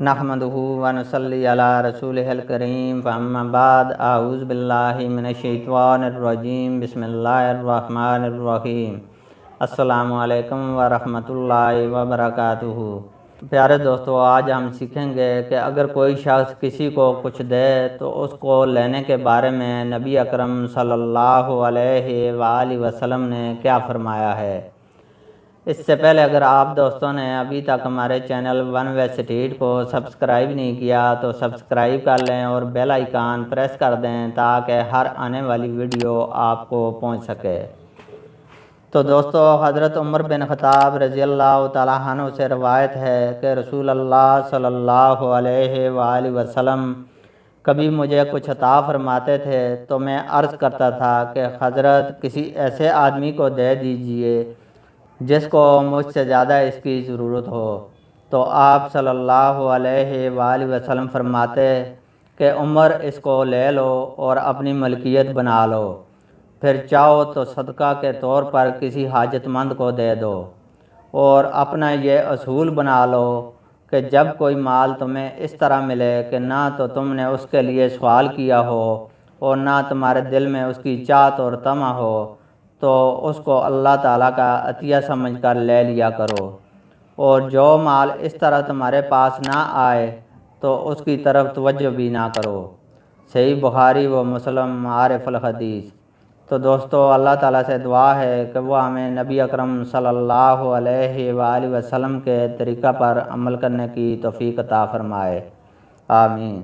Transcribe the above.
نحمدہ ونصلی علی رسولہ الکریم فاما بعد اعوذ باللہ من الشیطان الرجیم بسم اللہ الرحمن الرحیم السلام علیکم ورحمۃ اللہ وبرکاتہ۔ پیارے دوستو، آج ہم سیکھیں گے کہ اگر کوئی شخص کسی کو کچھ دے تو اس کو لینے کے بارے میں نبی اکرم صلی اللہ علیہ وآلہ وسلم نے کیا فرمایا ہے۔ اس سے پہلے اگر آپ دوستوں نے ابھی تک ہمارے چینل ون وے اسٹریٹ کو سبسکرائب نہیں کیا تو سبسکرائب کر لیں اور بیل آئیکن پریس کر دیں تاکہ ہر آنے والی ویڈیو آپ کو پہنچ سکے۔ تو دوستو، حضرت عمر بن خطاب رضی اللہ تعالیٰ عنہ سے روایت ہے کہ رسول اللہ صلی اللہ علیہ وآلہ وسلم کبھی مجھے کچھ عطا فرماتے تھے تو میں عرض کرتا تھا کہ حضرت کسی ایسے آدمی کو دے دیجئے جس کو مجھ سے زیادہ اس کی ضرورت ہو، تو آپ صلی اللہ علیہ وآلہ وسلم فرماتے کہ عمر اس کو لے لو اور اپنی ملکیت بنا لو، پھر چاہو تو صدقہ کے طور پر کسی حاجت مند کو دے دو، اور اپنا یہ اصول بنا لو کہ جب کوئی مال تمہیں اس طرح ملے کہ نہ تو تم نے اس کے لیے سوال کیا ہو اور نہ تمہارے دل میں اس کی چاہت اور طمع ہو، تو اس کو اللہ تعالیٰ کا عطیہ سمجھ کر لے لیا کرو، اور جو مال اس طرح تمہارے پاس نہ آئے تو اس کی طرف توجہ بھی نہ کرو۔ صحیح بخاری و مسلم معارف الحدیث۔ تو دوستو، اللہ تعالیٰ سے دعا ہے کہ وہ ہمیں نبی اکرم صلی اللہ علیہ وآلہ وسلم کے طریقہ پر عمل کرنے کی توفیق عطا فرمائے، آمین۔